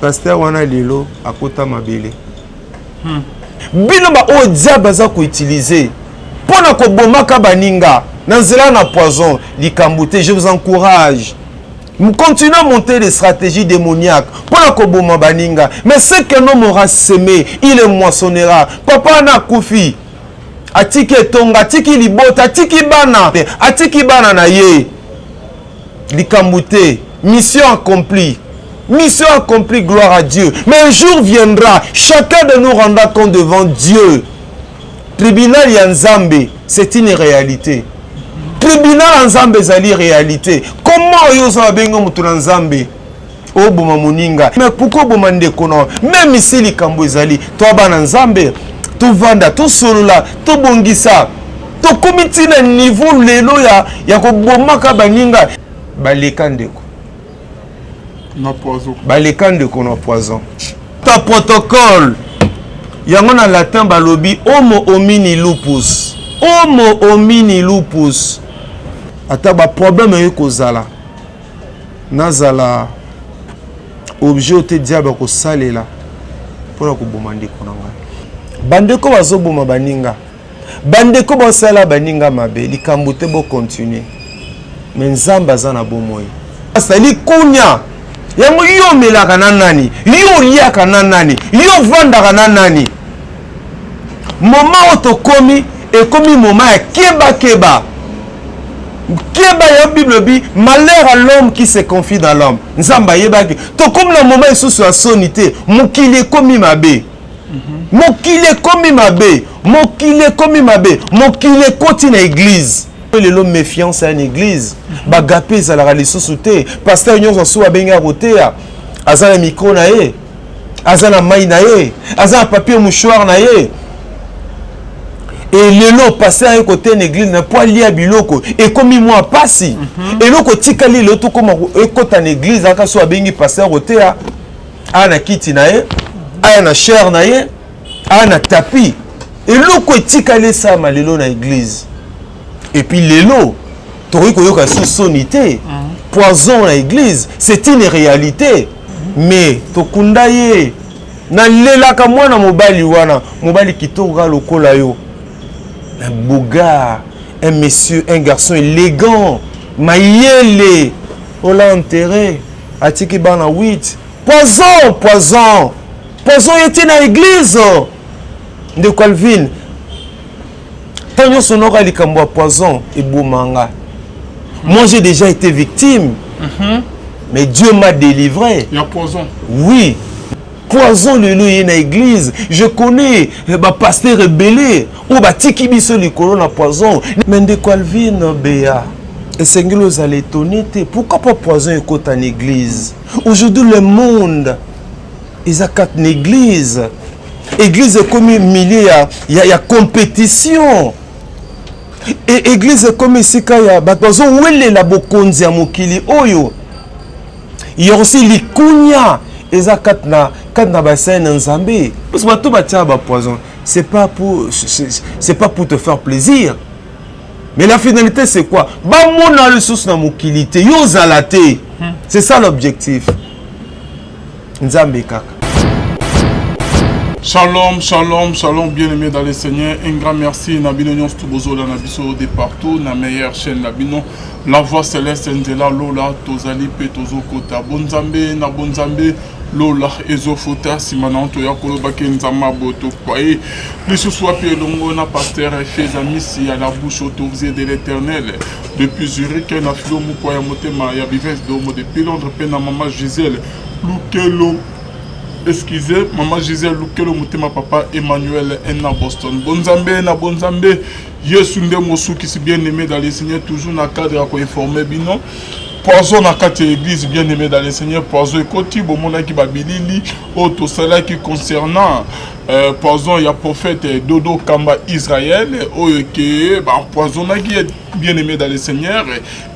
pasteur wana lelo akota mabele bino ba o diable za ko utiliser pona ko bomaka baninga na nzela na poison likambute. Je vous encourage, continuez à monter les stratégies démoniaques pona ko boma baninga, mais ce que l'homme aura semé il le moissonnera. Papa na kufi atiki tonga atiki libota atiki bana na ye likambute. Mission accomplie. Mission accomplie, gloire à Dieu. Mais un jour viendra, chacun de nous rendra compte devant Dieu. Tribunal Yanzambe, c'est une réalité. Tribunal Yanzambe, c'est une réalité. Comment yosa bengo mutuna Nzambe? Oh boma moninga. Mais pourquoi boma ndekono? Même ici les kambo ezali, to bana Nzambe, to vanda, to solola, to bongisa, to komiti na niveau lelo ya ko bomaka baninga baleka ndeko. Balekande kono poison. Ta protocole. Yango na latin balobi homo homini lupus. Homo homini lupus. Ata ba problème yeko zala. Nazala objet te diable ko salela. Pona ko bomande konanga. Bandeko bazoboma baninga. Bandeko bosala baninga mabe likambute bo continuer. Mais Nzamba za na bomoyi. Asali kunya. Yango yo melaka na nani, yo liaka na nani, yo vandaka na nani. Moment otokomi ekomi moment ya keba. Keba ya Bible bi malheur à l'homme qui se confie dans l'homme. Nzamba yebaki. To comme le moment sous la sonité, mokile komi mabe. Mokile komi mabe, mokile koti na église. L'homme méfiance à une église. Bagapé ça la lisusu te. Pasteur nyonso so abenga rotea. Azana micro na ye. Azana mai na ye. Azana papier mouchoir na ye. Et lelo pasteur à côté une église na pas lié biloko et comme moi passi. Et loko tikali le tout comme ekota na église aka so abengi pasteur rotea. Ana kiti na ye. Ana chair na ye. Ana tapis. Et loko tikali ça malelo na église. Et puis l'élo, sonité, poison à l'église, c'est une réalité. Mais tokundaye, na lela kamwana mobali wana, mobali kitoga lokola yo. Un bouga, un monsieur, un garçon élégant, maïele, on l'a enterré, atiki bana 8. Poison était dans l'église. De Calvin. Tanyo sonora likambo poison et boumanga. Moi j'ai déjà été victime. Mais Dieu m'a délivré. Il y a poison. Oui. Poison le loup dans l'église. Je connais ba pasteur rebellé ou ba tiki biso likolo na poison. Mais de Calvin Béa. Et Seigneur vous allez étonner. Pourquoi pas poison écoute en église? Aujourd'hui le monde ils a quatre églises. Église est comme milieu il y a compétition. Et église comme ici quand il y a batozo wele la bokonzi ya mokili oyo. Il y a aussi likunya eza katna bassin nzambe. Parce que bato batia ba poison, c'est pas pour te faire plaisir. Mais la finalité c'est quoi? Ba mona le sous na mokili te yo zalate. C'est ça l'objectif. Nzambe kaka. Shalom, shalom, shalom, bien-aimés dans le Seigneur. Un grand merci, Nabino Nyons Tubozo, Nabiso de partout, la meilleure chaîne Nabino. La voix céleste, Ndela, Lola, Tozali, Petozo, Kota, Bonzambe, Nabonzambe, Lola, Ezofota, Simanan, Toya, Kolobake, Nzama, Boto, Kwae. Le sous-soit Longo, na pasteur, Fez Amissi, à la bouche autorisée de l'éternel. Depuis Zurich, na Filo Moukoya Motema, Yabives Domo, depuis Londres, Pena, Maman Gisèle, Loukelo. Excusez, maman Gisèle Lukelo Mutema papa Emmanuel na Boston. Bonzambe na bonzambe. Yesunde Mosu qui si bien aimé dans les Seigneurs toujours na cadre à informer bino. Poison na quatre église bien aimé dans les Seigneurs. Poison et koti bomona qui babilili auto sala qui concernant poison, il y a prophète Dodo Kamba Israël, qui empoisonné, qui est bien aimé dans le Seigneur.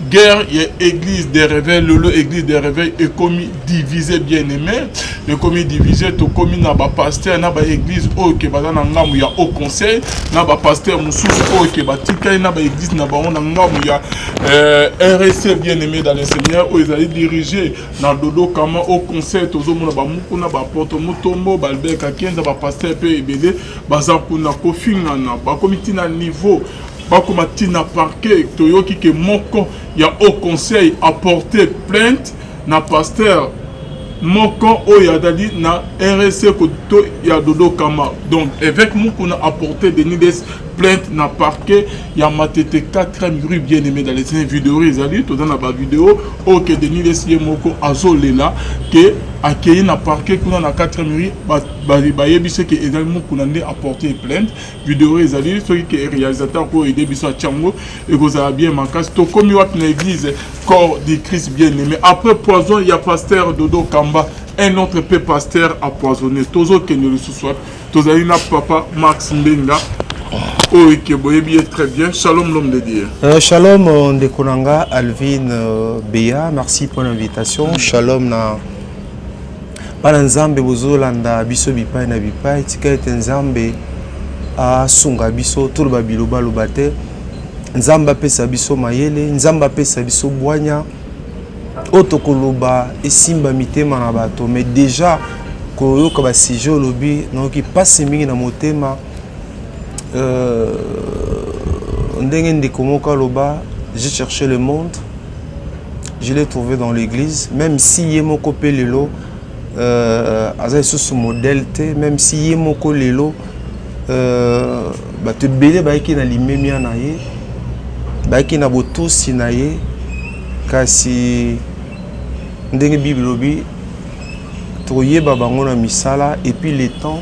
Guerre, il y a église des réveils, église des réveils est commis divisé bien aimé. Le commis divisé, tout commis n'a pas pasteur, n'a pas église, qui va dans l'angam, il y a au conseil, n'a pas pasteur, moussous, qui va tirer, n'a pas église, n'a pas on angam, il y a RSC bien aimé dans le Seigneur, où ils allaient diriger dans Dodo Kamba au conseil, tout le monde, n'a pas porte motombo, balbec à 15, n'a pas pasteur, PBD, bazakuna kofinga na ba comité na niveau ba komati na parquet toyoki ke moko ya au conseil apporter plainte na pasteur moko oyadali na RSC koto ya Dodo Kama. Donc avec nous qu'on a apporté des nides plainte na parquet ya matete 4e rue bien aimé dans les vidéos ezali to dans la vidéo OK des nides moko azolela que accueilli na parquet kuna na 4e rue ba yebise que ezali moko na ndé apporter plainte vidéo ezali ceux qui réalisateur ko aider biso a Tchango et goza bien makas to comme wat na église corps de Christ bien aimé après poison il y a pasteur Dodo Kamba un autre peu pasteur empoisonné tozo que nous le soit tozali na papa Max Mbenga. Oh, très bien. Shalom, l'homme de Dieu. Shalom, Ndekonanga, Alvin Béa, merci pour l'invitation. Shalom, na Nzambe bozolanda biso bipai na bipai, tika ete Nzambe a sunga biso turba biloba lobate. Nzamba pesa biso mayele, Nzamba pesa biso bwanya. Otokoloba esimba mitema na bato, mais déjà koyoka ba sujet lobi noki passe mingi na motema. J'ai cherché le monde, je l'ai trouvé dans l'église, même si Yemoko Pelelo, sous modèle, même si Yemoko Lelo, te belé baiki na limemia na ye, baiki na botusi na ye, kasi ndenge bibliologie, troye babango na misala, et puis les temps.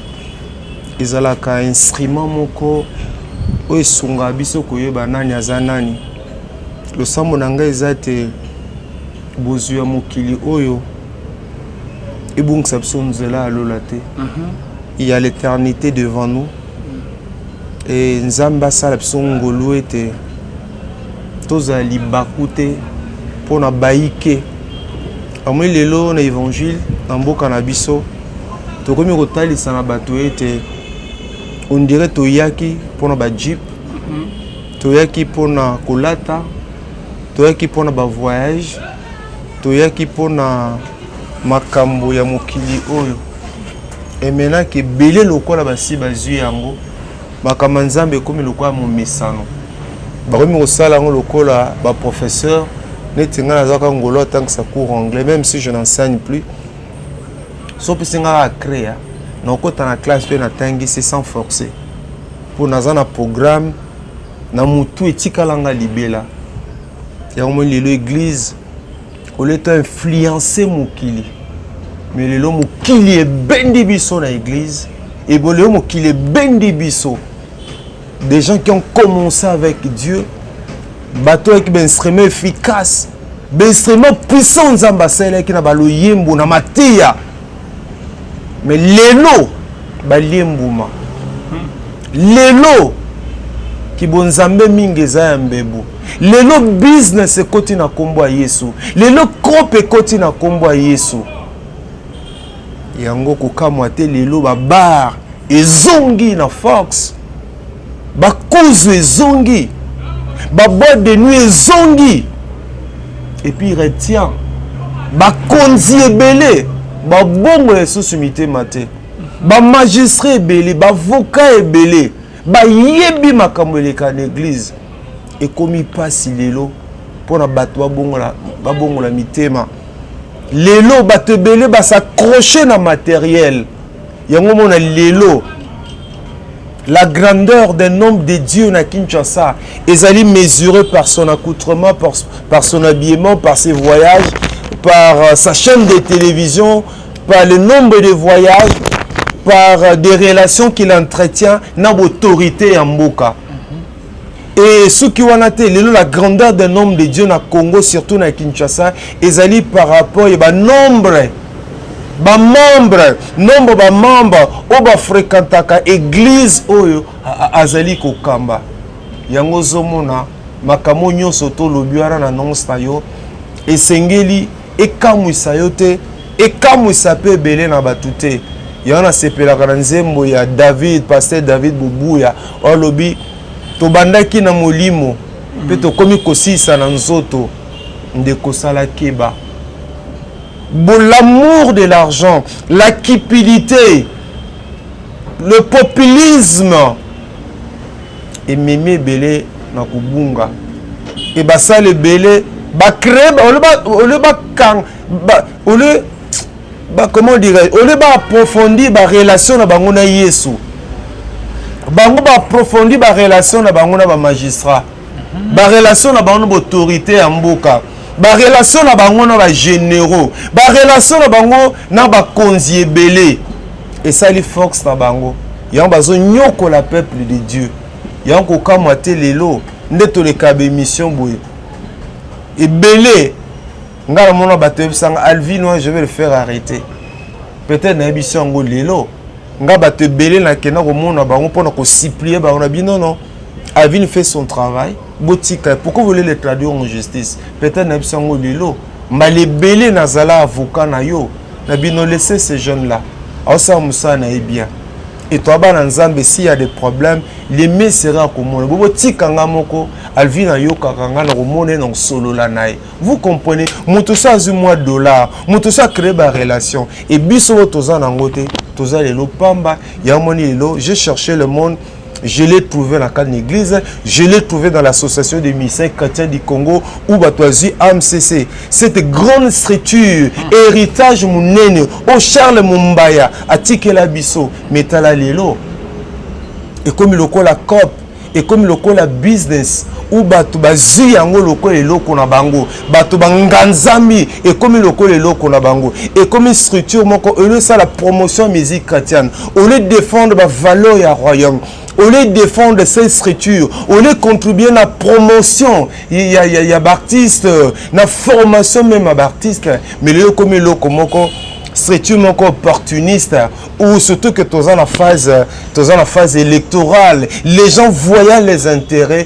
Ezalaka instrument moko oyo esunga biso koyeba nani aza nani losambo na ngai eza te bozwi ya mokili oyo ebungisa biso nzela alola te. Il y a l'éternité devant nous et Nzambe asala biso ngolu ete tozala libaku te mpona bayike amoi lelo na évangile na mboka na biso tokomi kotalisa na bato ete on dirait toyaki pour na jeep, toyaki pour na kolata, toyaki pour na voyage, toyaki pour na makambo ya mokili oyo. Et maintenant que belé lokola basi bazui yango, makambo Nzambe komi lokola mo mesano. Ba komi kosala ngo lokola ba professeur, neti nga nazaka ngolo tant que ça cours anglais, même si je n'enseigne plus. Sauf que c'est nga créer. Donc quand on a classe c'est sans forcer pour nous un programme na mutu etika langa libela ya mo lelo église au lieu d'influencer mokili mais lelo mokili e bendi biso na église et boleo mokili e bendi biso des gens qui ont commencé avec Dieu bateau avec un instrument efficace un instrument puissant Nzamba sala qui na balo yembo na matia. Mais lelo baliembuma lelo ki bonzambe mingi eza ya mbebu lelo business ekoti na kombo ya Yesu lelo kope ekoti na kombo ya Yesu yango kokamwa te lelo babar ezongi na Fox bakuzu ezongi baboîte de nuit ezongi et puis retient bakonzi ebele ba bongo les sous-sumités maté ba magistrat ebele ba avocat ebele ba yebi makambo eleka na église et komi pasi lelo pona bato ba bongo la mitema lelo bato ebele ba s'accrocher na matériel yango mona lelo la grandeur d'un homme de Dieu na Kinshasa ezali mesurée par son accoutrement par son habillement par ses voyages par sa chaîne de télévision, par le nombre de voyages, par des relations qu'il entretient dans l'autorité en Mboka. Et ce qui a été la grandeur d'un homme de Dieu dans le Congo, surtout dans Kinshasa, ils allaient par rapport au nombre nombre ba membre o ba fréquentaka église oyo azali kokamba yango zomona makamo nyonso to lobiara na nonsta yo esengeli ekamwisa yo te ekamwisa pe ebele na bato te yango nasepelaka na nzembo ya David pasteur David Bubuya olobi tobandaki na molimo mpe tokomi kosisa na nzoto ndeko sala keba. Bon, l'amour de l'argent, la cupidité, le populisme et mémé belé na kubunga et basa le belé ba créer comment dirais on ba approfondir ba relation na bango na Yesu bango ba approfondir ba relation na bango na ba magistrat ba relation na bango na autorité ya mboka ba relation na bango na ba généraux ba relation na bango na ba konzi ebele et ça les force na bango yango bazo nyoko la peuple de Dieu yango kamwa te lelo ndeto le kabe mission boye ebele ngala mona bato sanga Alvino je vais le faire arrêter peut-être na mission ngo lelo nga bato ebele na kena ko mona bango pona ko supplier ba on a bien non Alvin fait son travail. Botika, pourquoi vous voulez le traduire en justice? Peut-être n'absent lilo. Mais les belés nazala avocat na yo. N'abino laisser ces jeunes là. Asa Moussa na bien. Et toi ba nzambe s'il y a des problèmes, les mains sera comme botika ngamoko Alvin yo kakanga na romone non solo la nae. Vous comprenez? Mutosa azumwa dollar, mutosa créer ba relation et biso toza na ngote, toza lelo pamba, ya moni lelo, j'ai cherché le monde. Je l'ai trouvé dans la église, je l'ai trouvé dans l'association des musiciens chrétiens du Congo ou Batoisi AMCC. Cette grande structure, héritage mounene, au Charles Mumbaya, à Tikela Bisso, Metala Lelo. Et comme il a la COP, et comme il a la business, ou Batou Bazi Yango Loko et Loko na Bango, Batou Banganzami, et comme il a Loko na Bango, et comme une structure, au lieu de la promotion musique chrétienne, au lieu de défendre la valeur et royaume. Au lieu de défendre ces structures, au lieu de contribuer à la promotion, il y a artistes, la formation même à artistes, mais le comme le comme structure opportuniste ou surtout que tu as la phase électorale, les gens voyant les intérêts,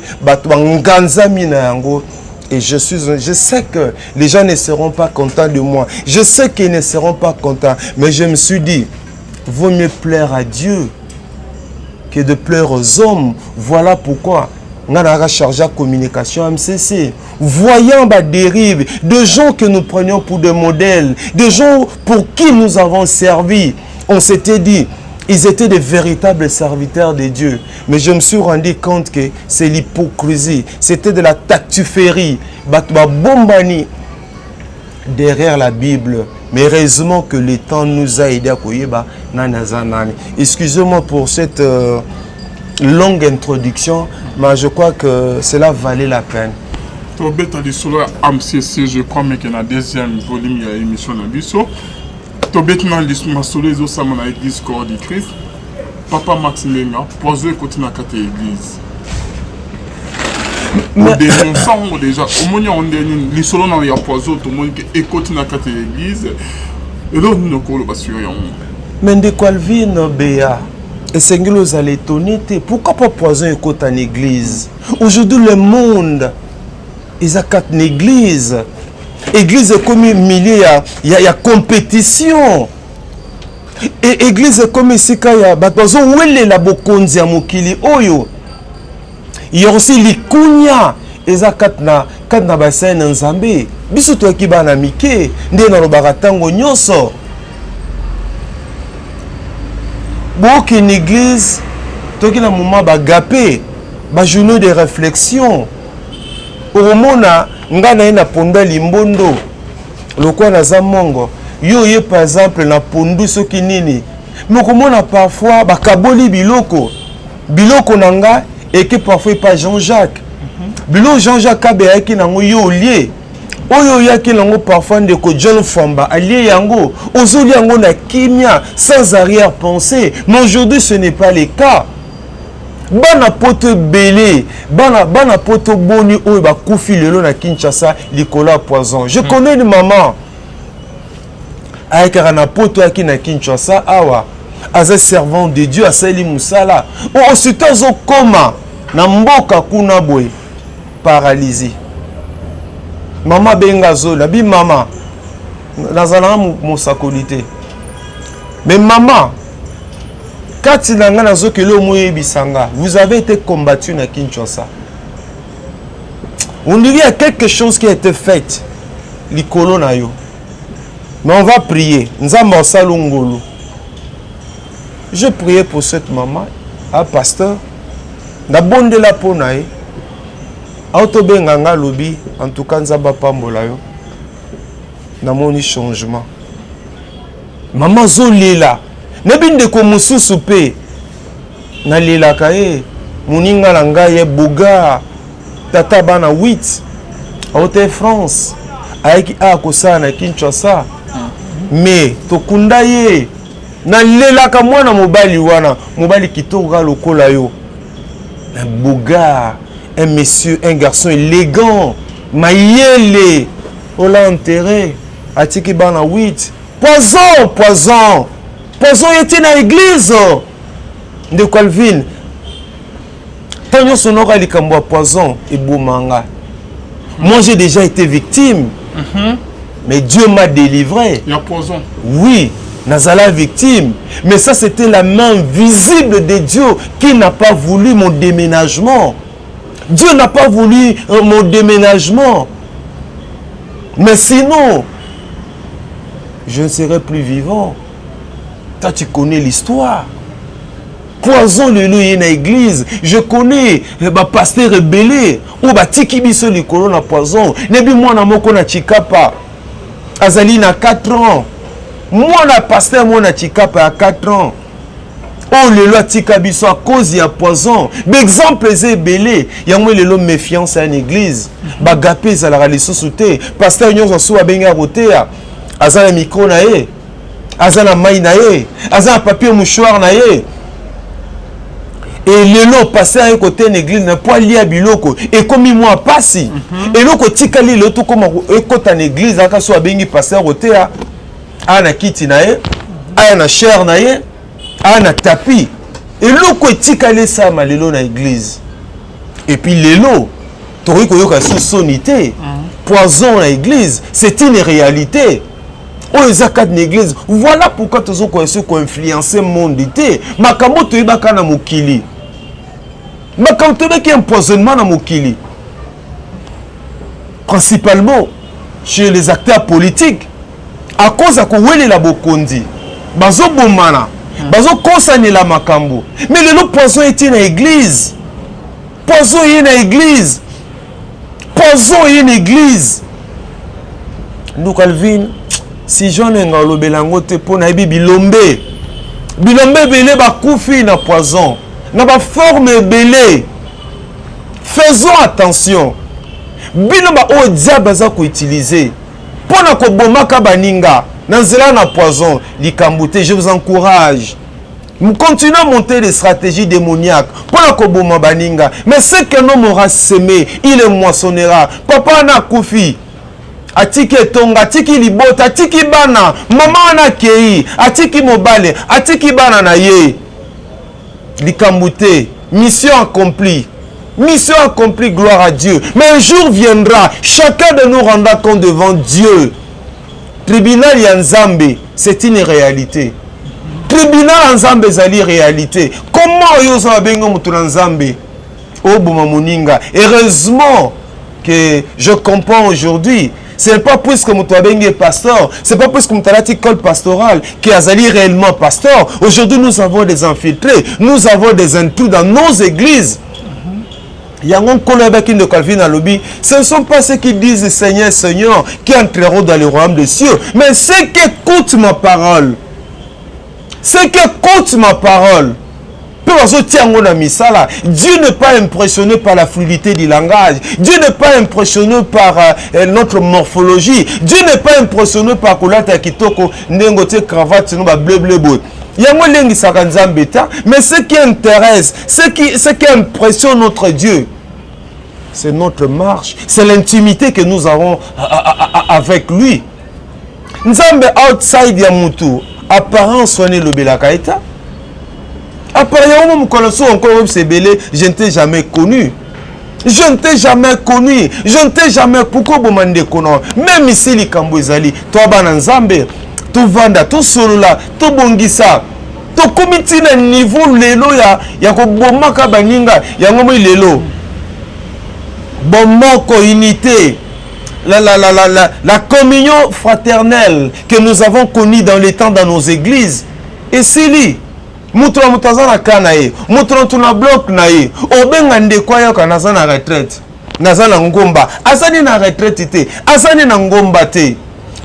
et je sais que les gens ne seront pas contents de moi. Je sais qu'ils ne seront pas contents, mais je me suis dit, vaut mieux plaire à Dieu que de plaire aux hommes. Voilà pourquoi on a chargé la communication MCC. Voyant la dérive de gens que nous prenions pour des modèles, des gens pour qui nous avons servi, on s'était dit, ils étaient des véritables serviteurs de Dieu. Mais je me suis rendu compte que c'est l'hypocrisie, c'était de la tactuférie, bombani derrière la Bible. Mais heureusement que le temps nous a aidé à Koyeba Nanazanani. Excusez-moi pour cette longue introduction, mais je crois que cela valait la peine. Tobeta di solo AMCC, je crois mais qu'il y a un deuxième volume de l'émission Nabiso. Tobeta na lisma solo ezo sama na église corps du Christ. Papa Maximenga, pozo continue à kate église. Au dénonçant déjà, au moment où on est les solos dans les poiseaux, tout le monde qui continue à kate l'église. Et là nous nous bassurons. Mais de quoi vient Béa? Et c'est que nous allons étonner. Pourquoi pas poison écoute en église? Aujourd'hui le monde, ils ont quatre églises. Église est comme milieu, il y a compétition. Et église est comme ici quand il y a batozo où est la bokonzi à mokili oyo. Il y a aussi les kunya. Ils ont quatre bassin nzambe. Biso to ki bana mike, nde na robaka tango nyonso. Beaucoup une église, tout qui na moment bagapé, ba journée de réflexion. Au mona ngana na ponda limbondo. Lokwa na zamongo. Yo ye par exemple na pondu soki nini. Mais comment parfois bakaboli biloko. Biloko nanga et que parfois pas Jean-Jacques. Biloko Jean-Jacques kabe ki nango yo lié. Oyo yaki nango parfois ndeko John Famba allié yango ozoli yango na kimia sans arrière-pensée. Mais aujourd'hui ce n'est pas le cas. Bana poto belé, bana poto boni oyo ba kufi lelo na Kinshasa likola poison. Je connais une maman. ayekaka na poto aki na Kinshasa awa aza servant de Dieu asali musala aussitôt azokoma na mboka kuna boye paralysie mama benga zola bi mama nazala mosakoli te mais maman kati na nga nazokele omoyebisanga vous avez été combattu na Kinshasa. On dirait qu'il y a quelque chose qui a été fait likolo na yo. Mais on va prier. Nzamba salungolo. Je priais pour cette maman, un pasteur. Na bonde la ponae. Auto benganga lobi, en tout cas nzamba pambola yo. Na moni changement. Maman zo lela. Nebinde ko mususu pe. Na lela kae. Muninga na ngai boga. Tata bana 8. Aote France. Aiki akosa na Kinshasa. Mais tokunda ye na lelaka mwana mobali wana mobali kitoko lokola yo un boga un monsieur un garçon élégant mayele ola enterré atiki bana 8 poison était na église de Calvin tanyo sonora likambo poison et bomanga. Moi j'ai déjà été victime. Mais Dieu m'a délivré. Il y a poison. Oui, Nazala victime. Mais ça, c'était la main visible de Dieu qui n'a pas voulu mon déménagement. Dieu n'a pas voulu mon déménagement. Mais sinon, je ne serais plus vivant. Toi, tu connais l'histoire. Poison le lieu dans l'église. Je connais le pasteur rebellé. Ou tiki biso likolo na poison. Nebi mwana moko na chikapa. Azali na 4 ans. Mwana pasteur mwana chikapa à 4 ans. Oh le loi tika biso à cause ya poison. Exemple c'est belé. Yango le l'homme méfiance à l'église. Bagapé ça la lisusu te. Pasteur nyonso so abenga rotea. Azana micro na ye. Azana mai na ye. Azana papier mouchoir na ye. Et le lot passé à un côté de l'église n'a pas lié à biloko et comme moi passi et l'autre tikali le tout comme écoute en église à soit bengi passer à côté à na kiti nae à na chair nae à na tapis et l'autre tikali ça malelo na église et puis le lot tori ko yoka sous sonité poison na église c'est une réalité. Oh zakat l'église voilà pourquoi tous ko influencer mondeité makambo to ibaka na mokili. Mais quand tu veux qu'il y ait un empoisonnement dans Mokili, principalement chez les acteurs politiques, à cause de quoi la bokondi, bazo bomana, bazo konsani la makambo. Mais le poison est dans l'église. Poison est dans l'église. Poison est dans l'église. Nous Calvin, si j'en ai un belangote pour naïbi bilombe, bilombe belé ba koufi na poison. Dans la forme belée, faisons attention. Binoba o diable za ko utiliser. Pona ko bomaka baninga, nanzela na poison, likambouté, je vous encourage. Nous continuons à monter des stratégies démoniaques. Pona ko boma baninga, mais ce que l'homme aura semé, il le moissonnera. Papa na koufi. Atiki tonga, atiki libota, atiki bana, maman na kei, atiki mobale, atiki bana na ye. Likambouté, mission accomplie. Mission accomplie, gloire à Dieu. Mais un jour viendra, chacun de nous rendra compte devant Dieu. Tribunal Yanzambe, c'est une réalité. Tribunal Yanzambe, c'est une réalité. Comment yo sa bengo mutura Nzambe? Oh boma moninga. Heureusement que je comprends aujourd'hui. Ce n'est pas puisque Moutouabeng est pasteur, ce n'est pas puisque Moutalati école pastorale qui a zali réellement pasteur. Aujourd'hui, nous avons des infiltrés, nous avons des intrus dans nos églises. Il y a un collègue de Calvin à lobby. Ce ne sont pas ceux qui disent Seigneur, Seigneur, qui entreront dans le royaume des cieux, mais ceux qui écoutent ma parole. Ceux qui écoutent ma parole. Dieu n'est pas impressionné par la fluidité du langage. Dieu n'est pas impressionné par notre morphologie. Dieu n'est pas impressionné par kolata kitoko nengote cravate no ba bleu bleu boy. Yango lengi sakanzambeta, mais ce qui intéresse, ce qui impressionne notre Dieu, c'est notre marche, c'est l'intimité que nous avons avec lui. nzambe outside ya mutu apparence wana elobelaka eta apparemment mokolo so encore sebele je ne t'ai jamais connu. Je ne t'ai jamais connu. Je ne t'ai jamais... Pourquoi bomande kono? Même ici les kambo ezali. Toi bana nzambe, to vanda, to solola, to bongisa, to komiti na niveau lelo ya ko bomaka baninga ya ngomo lelo. Bomoko unité. La communion fraternelle que nous avons connue dans les temps dans nos églises. Et c'est lui. Mutra mutazana kanae, mutra tuna bloc nae, obenga ndekwa yoka nazana retraite. Nazana ngomba, asani na retraite te, asani na ngomba te.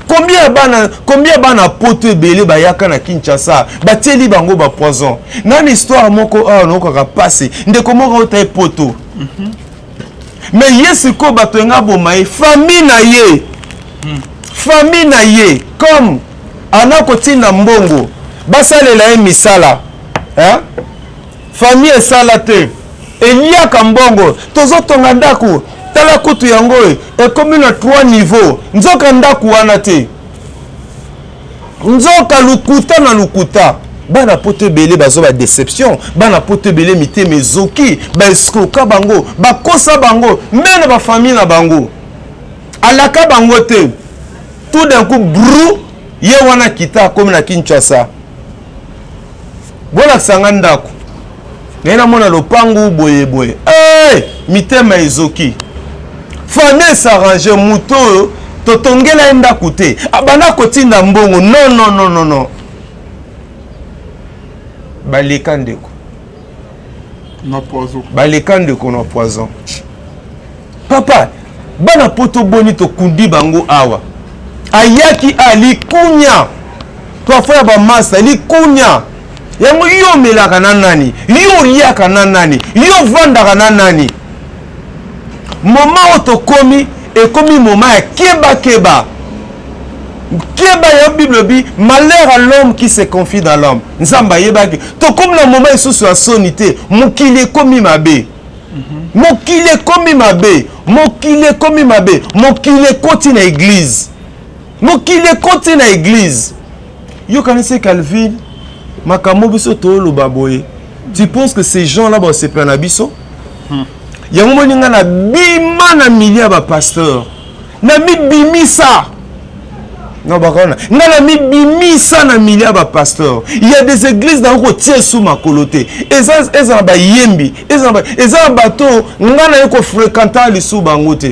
Combien bana poto ebele bayaka na Kinshasa, bateli bango ba poison. Nani histoire moko noko ka passe, ndeko moko ota poto. Mais yesiko bato nga bomae, famille na ye. Famille na ye, comme anakotina mbongo, basalela e misala. Hein? Famille esala te eliaka mbongo tozotonga ndaku tala kutu yango ekomi na 3 niveaux nzoka ndaku wana te nzoka lukuta na lukuta bana poto belé bazo ba déception bana poto belé mité mezoki ba escroka bango ba kosa bango mena ba famille na bango alaka bango te tout d'un coup brou ye wana kita comme na Kinshasa. Voilà sanga ndako. Nena mona lopangu boye boye. Mitema ezoki. Famille s'arrange muto totongela ndako te. Abana kotinda mbongo. Non. Baleka ndeko. Na poison. Baleka ndeko na poison. Papa, bana poto boni to kundi bango awa. Ayaki alikunya. Toi frère ba master likunya. Yango yo melaka na nani, yo liaka na nani, yo vandaka na nani. Moma otokomi ekomi moma ya keba. Keba ya Bible bi malheur à l'homme qui se confie dans l'homme. Nzamba yebaki. To comme na moma isusu ya sonité, mokile komi mabe. Mokile komi mabe, mokile komi mabe, mokile koti na église. Mokile koti na église. Yo connaissez Calvin? Tu penses que ces gens-là vont se prendre à biso? Il y a un moment où il y a bima na milliard de pasteurs. Na mi bimisa. Non, bah on a mi bimisa na milliard de pasteurs. Il y a des églises dans le tiers sous ma coloté. Et ça, ils ont ba yembi. Ils ont bateau. Ngana yoko fréquentant les sous bangote.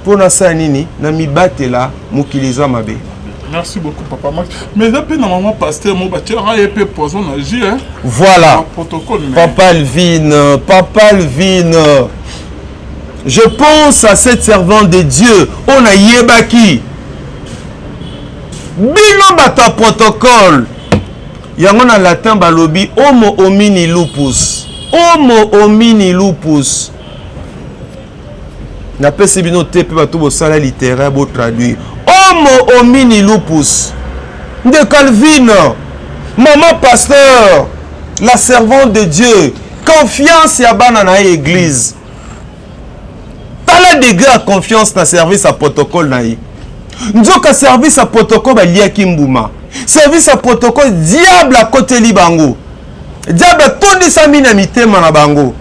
Pour na sa nini, na mi bate là, mukiliza mabe. Merci beaucoup, Papa Max. Mais depuis normalement, pasteur, mon bâtiment a été poison agi, hein? Voilà. Protocole, Papa Alvin. Je pense à cette servante de Dieu. On a yebaki. Bino bata protocole. Yango na latin balobi homo homini lupus. Homo homini lupus. Na pesi bino te pe bato bo sala littéraire bo traduire. Homo homini lupus de Calvin, maman pasteur, la servante de Dieu, confiance à banana église. T'as la degré à confiance dans service à protocole naï. Nzoka service à protocole balia kimbuma. Service à protocole diable à côté libango. Diable tout dit sa minamité manabango.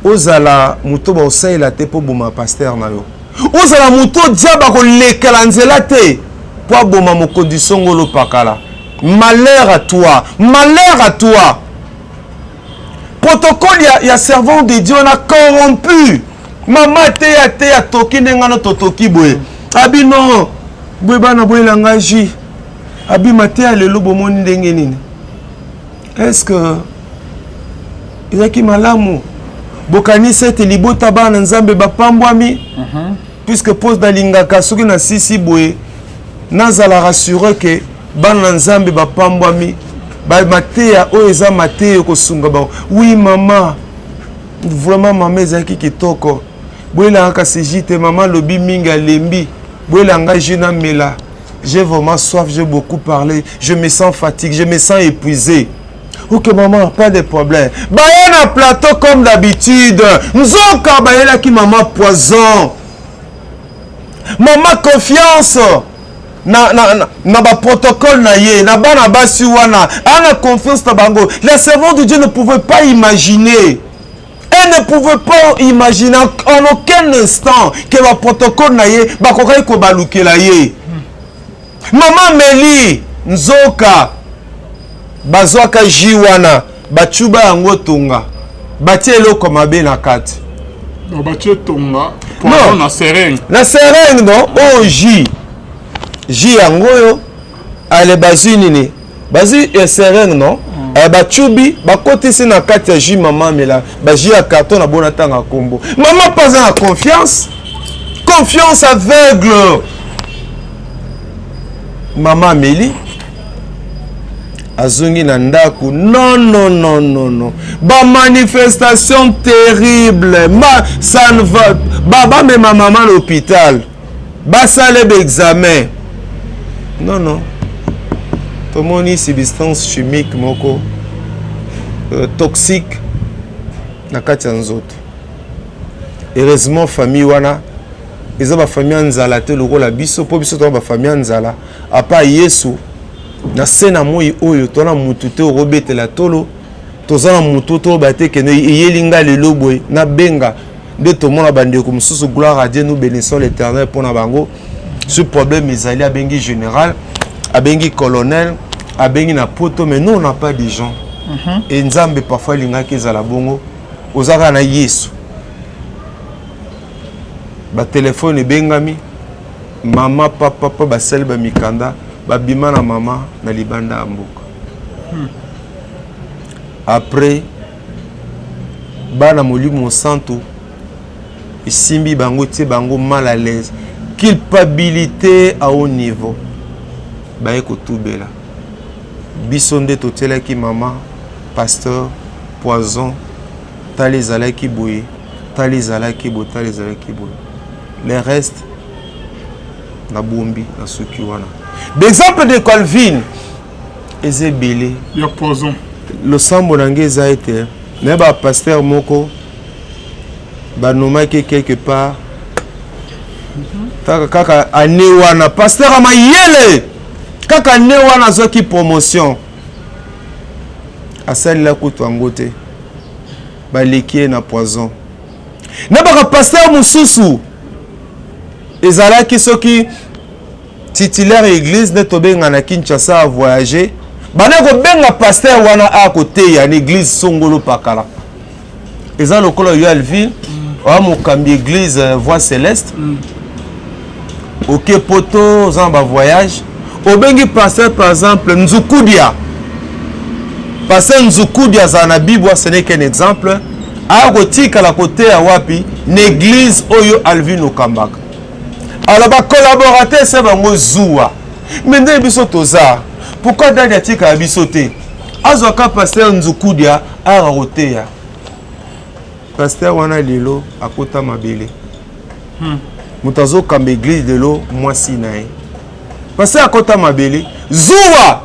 Ozala muto ba osai la te po boma pasteur na yo. Ozala muto diaba ko lekala nzela te po boma mokondi songolo pakala. Malheur à toi, malheur à toi. Protocole ya servant de Dieu on a corrompu. Mama te ya toki nengana totoki boye. Abi non, boye bana boye langaji. Abi mate alelo bomoni ndenge nini. Est-ce que ezaki malamu? Bokani sete libota bana nzambe bapambwami puisque pose dalingaka soki na sisi boye nazala rassuré que bana nzambe bapambwami ba mateya o eza mateya ko sunga ba oui maman vraiment maman ezaki kitoko boyela ka sejite maman lobi minga lembi boyela nga jina mela j'ai vraiment soif, j'ai beaucoup parlé, je me sens fatigué, je me sens épuisé. Ok maman, pas de problème. Bayana plateau comme d'habitude. Nzoka bayela ki maman poison. Maman confiance na ba protocole na ye na bana basi wana ana confiance na bango. La servante de Dieu ne pouvait pas imaginer. Elle ne pouvait pas imaginer en aucun instant que le protocole na ye ba kokai ko balukela ye. Maman Meli nzoka bazwaka jiwana bachuba yango tonga batie eloko mabe na kati. Batie tonga poison na seringue. Na seringue non o ji yango yo ale bazi nini bazi ya seringue non bachubi bakotisi na kati ya ji maman mela baji ya carton na bona tanga kombo. Maman pas en confiance aveugle. Maman Meli azungi na ndaku non ba manifestation terrible ça ne va baba mais ma maman à l'hôpital ba sale examen non tomoni substance chimique moko toxique na kati ya nzoto. Heureusement famille wana eza ba famille nzala te lokola biso po biso to ba famille nzala apa Yesu na sena moi oyo tona mutu te robetela tolo tozana mutu to bate ke yelinga lelo boy na benga de to mona bande ko mususu gloire à Dieu, nous bénissons l'Éternel pour na bango. Ce problème ezali abengi général abengi colonel abengi na poto, mais nous on n'a pas de gens et nzambe parfois linga kezala bongo ozaka na Yesu ba téléphone bengami mama papa ba sel ba mikanda ba bima na mama na libanda amboka. Après bana molimo santo isimbi bango tie bango mal à l'aise, culpabilité à haut niveau ba eko tubela bisonde totela ki mama pasteur poison talizala ki boye talizala ki bo talizala ki boye le reste na bombi na suki wana. D'exemple de Calvin ezebele ya poison le sambo nangeza été mais ba pasteur moko ba nomaki quelque part kaka ane wana pasteur amayele kaka ane wana zoki promotion asali la kutu te ba likie na poison na ba pasteur mususu ezalaki soki titulaire église ne tobenga na Kinshasa a voyager bana ko benga pasteur wana a côté ya église songolo pakala eza lokolo yo Alvin wa mokambi église voix céleste OK poto zamba voyage obengi pasteur par exemple Nzukudia pasteur Nzukudia za na Bible ce n'est qu'un exemple a kotika la côté ya wapi l'église oyo Alvin okambaka. Alors ba collaborateur c'est bango zuwa mende biso toza pourquoi dani atika biso te azoka pasteur Nzukudia a rotea pasteur wana lelo akota mabele mutazo kamba église lelo mwasi nae pasteur akota mabele zuwa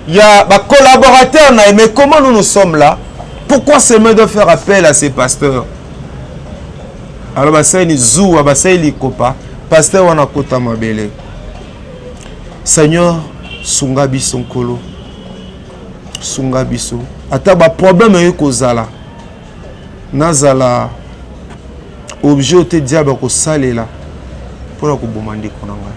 ya ba collaborateur na. Mais comment nous sommes là? Pourquoi c'est mieux de faire appel à ces pasteurs? Alors ba c'est ni zuwa ba c'est likopa pasteur wana kota mabele. Seigneur sunga biso nkolo sunga biso ata ba problème yeko zala nazala objet te diable ko salela pour ko bomande konanga.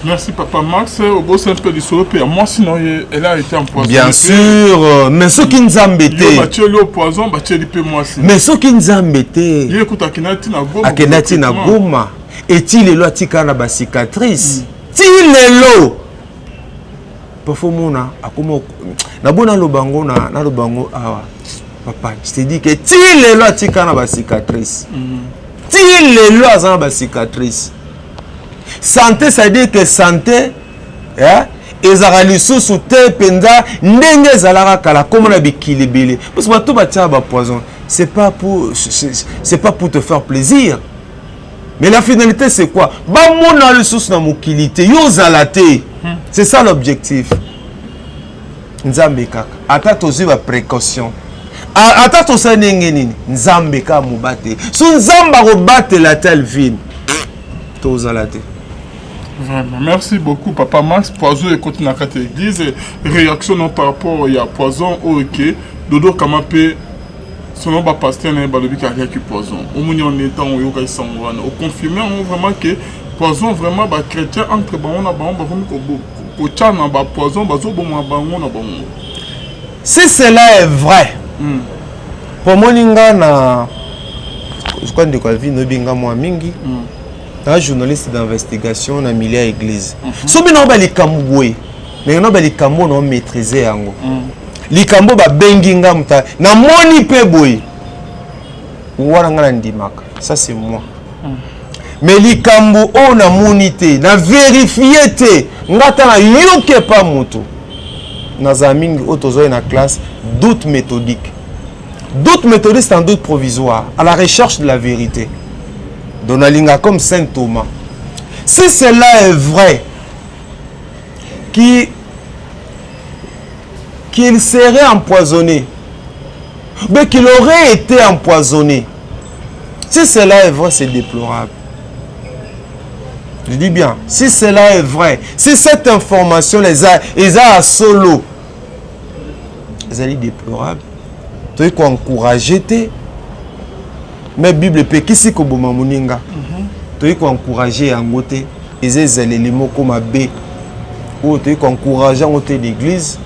Merci papa Max au beau un peu du solo puis moi sinon elle a été empoisonnée. Bien sûr mais ce qui nous embêtait battu le poison battu le peu moi si mais ce qui nous embêtait il écoute akinati na goma akinati na goma est-il le tika na ba cicatrice ti lelo pofomona akoma na bona lobango na lobango awa papa je te dis que ti lelo tika na ba cicatrice ti lelo azana ba cicatrice. Santé ça dit que santé ezaka lisusu te penza ndenge ezalaka kala comme na bikilibele parce que bato batia ba poison c'est pas pour te faire plaisir. Mais la finalité c'est quoi? Ba mona lisusu na mokilité yo zalate. C'est ça l'objectif. Nzambe kaka ata tozi ba précaution ata to sa ndenge nini nzambe ka mobate so nzamba ko batela tel vin tozala te. Vraiment, merci beaucoup Papa Max. Poison et continue à quatre église. Réaction par rapport à Poison, ok. Dodo Kamapé, son nom pasteur n'est pas le but qui Poison. Au moins on est temps où il y a Sangwana. Au confirmer vraiment que Poison vraiment bah chrétien entre bah on a bah on bah Poison bah zo si cela est vrai, pour moi na je crois que quoi vie no binga moi mingi. Un journaliste d'investigation dans milieu église. Si on a les camoués, mais on a les camous non maîtrisé yango. Les camous ba benginga muta na moni pe boy. Ouaranga ndimaka. Ça c'est moi. Mais les camous on a monité, na vérifié te, ngata na yoke pas moto. Na zaming otozo na classe doute méthodique. Doute méthodique c'est un doute provisoire à la recherche de la vérité. Donalinga comme Saint Thomas. Si cela est vrai, qu'il serait empoisonné, mais qu'il aurait été empoisonné, si cela est vrai, c'est déplorable. Je dis bien, si cela est vrai, si cette information les a à solo, c'est déplorable. Tu dois encourager. Mais Bible peut qui c'est que boma muninga tu dois encourager en côté et les mots comme B ou tu dois encourager en côté l'église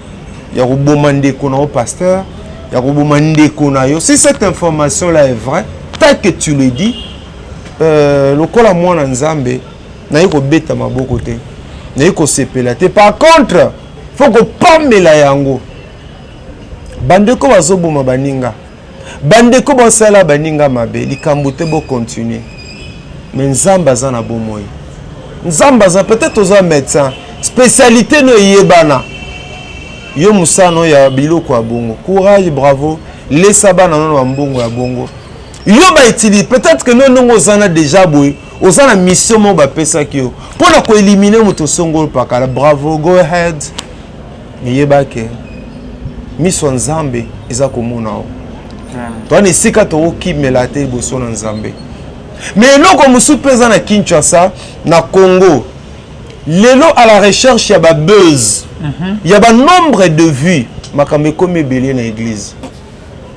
il y a robomande qu'on a au pasteur il y a robomande qu'on a yo si cette information là est vraie tel que tu le dis le kola moi na nzambe na yiko beta maboko te na yiko sepela te par contre faut que pamela yango bande ko bazoboma baninga bande ko bosala baninga mabe likambo te bo continuer mais nzamba za na bomoyi nzamba za peut-être aux médecin spécialité no yebana yo musano ya biloko ya bongo courage bravo laissa bana no mbongo ya bongo yo ba utiliser peut-être que non ngo zana déjà boy ozana mission mo ba pesa kio pour ko éliminer moto songolo pakala bravo go ahead yebake mission nzambe eza komona o toi ne sika to ki melate boso na nzambe mais loko musu pesa na Kinshasa na Congo lelo à la recherche ya ba buzz ya ba nombre de vues makambe comme belé na église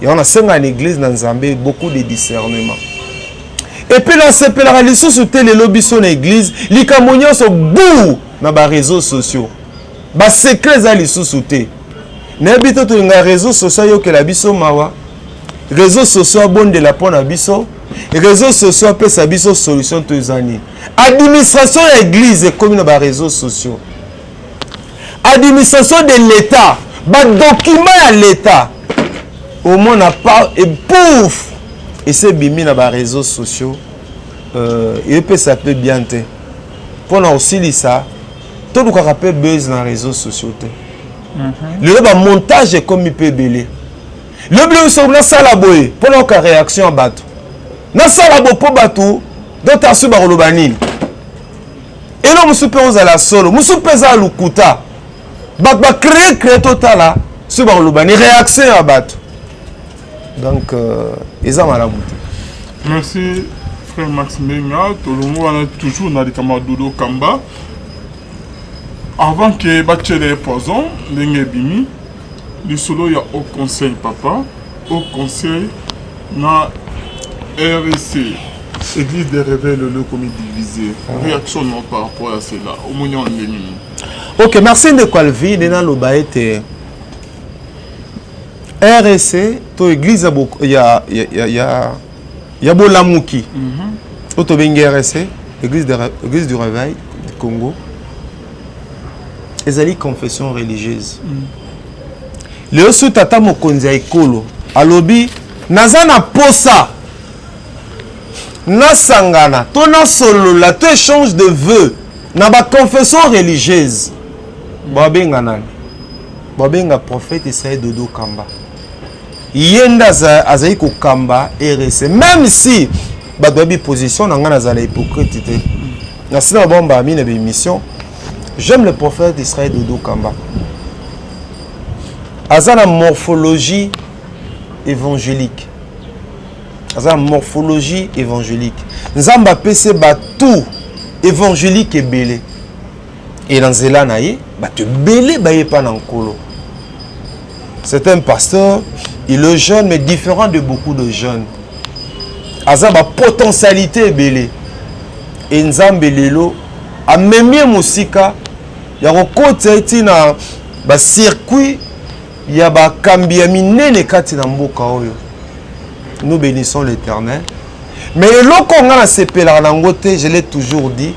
ya on a senga na église na nzambe beaucoup de discernement et puis là c'est la religion sous télé lobby sur l'église likamonyo so bou na ba réseaux sociaux ba secret za li sous té na bito to nga réseaux sociaux yo que la biso mawa réseaux sociaux bon de la pona biso réseaux sociaux peut sa biso solution tous années administration de l'église comme dans les réseaux sociaux administration de l'état ba document à l'état au moins n'a pas et pouf et c'est bimi dans les réseaux sociaux et peut ça peut bien te pour nous aussi ça tout le rappel buzz dans les réseaux sociaux le montage est comme il peut belé le bleu sur la salle boy pour nos réaction à bateau na salle bo pour bateau d'autres sur barolobanine et là nous supposons à la solo nous supposons à lukuta ba créer total sur barolobanine réaction à bateau donc ils ont mal merci frère Max Menga tout le monde toujours dans les Kamadodo Kamba avant que bachele poison ndenge bimi le solo ya au conseil papa au conseil na RC église des réveils le comité divisé réaction non par rapport à cela au moyen de l'ennemi. OK merci de Qualvi dans le baete RC to église ya bolamuki auto bengi RC église du réveil du Congo ezali confession religieuse le sous tata mokonzi ya ekolo alobi naza na posa nasangana to na solola to échange de vœux na ba confession religieuse babenga nani babenga prophète Isaïe Dodo Kamba yenda azali ko kamba RC même si bato bi position na ngana za la hypocrite te na sina bomba mine be mission. J'aime le prophète Israël Dodo Kamba. Aza la morphologie évangélique. Aza la morphologie évangélique. Nzamba pese ba tout évangélique ebele. Et dans Zéla naïe, tu belé baye pas dans colo. C'est un pasteur, il est jeune mais différent de beaucoup de jeunes. Aza ba potentialité ebele. Et nzambe lelo a memie musika ya kokota eti na ba circuit ya ba kambi ya minene kati na mboka oyo. Nous bénissons l'Éternel. Mais eloko nga na sepela na ngote, je l'ai toujours dit.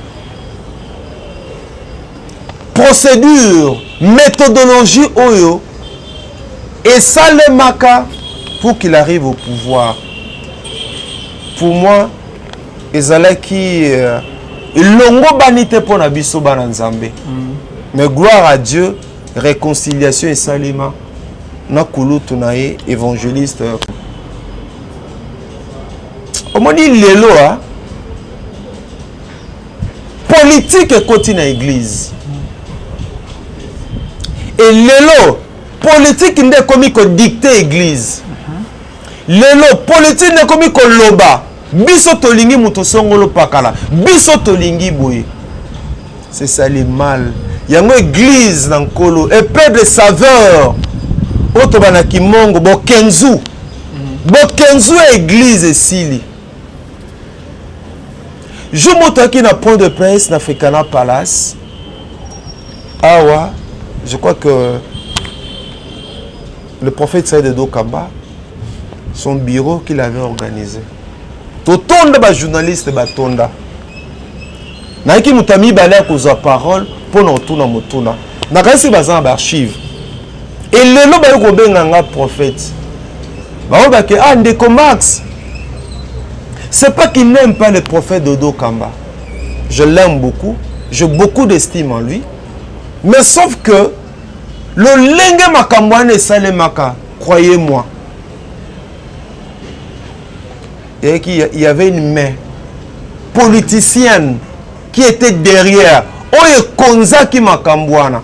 Procédure, méthodologie oyo et salemaka pour qu'il arrive au pouvoir. Pour moi, ezalaki longo banite pour na biso bana nzambe. Mais gloire à Dieu, réconciliation et salema na kulutu na ye évangéliste. Omoni lelo a politique côté na église. Et lelo politique nde komi ko dicter église. Lelo politique nde komi ko loba. Biso tolingi muto songolo pakala. Biso tolingi boye. C'est ça le mal. Yango église na nkolo et peu de saveur. Oto bana kimongo bo kenzu. Bo kenzu église esili. Je monte qui na point de presse n'Africana Palace. Ah ouais, je crois que le prophète Saïd Dokamba, son bureau qu'il avait organisé. Totonda ba journaliste batonda. Na ki mutami bala koza parole pour na tuna mutuna. Na kasi bazan ba archive. Et lelo ba ko benga prophète. Ba ba ke ndeko Max. C'est pas qu'il n'aime pas le prophète Dodo Kamba. Je l'aime beaucoup. J'ai beaucoup d'estime en lui. Mais sauf que le lenge makambwane salemaka, croyez-moi. Et qu'il y avait une main politicienne qui était derrière. Oye konza ki makambwana.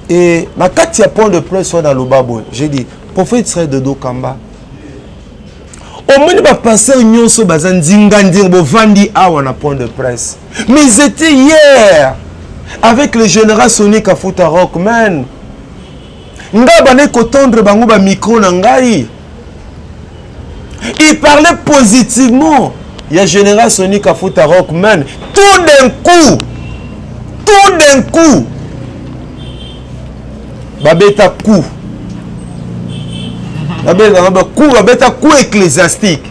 Et ma katia point de presse soit dans le babo. J'ai dit, prophète serait Dodo Kamba. Au moins, il passer au nyonso bazan zingandir bo vandi awa na point de presse. Mais ils étaient hier avec le général Sony Kafuta Rockman. Nga bane ko tendre bango ba micro na ngai. Il parlait positivement. Il y a général Sony Kafuta Rockman. Tout d'un coup, babeta coup. Coup ecclésiastique.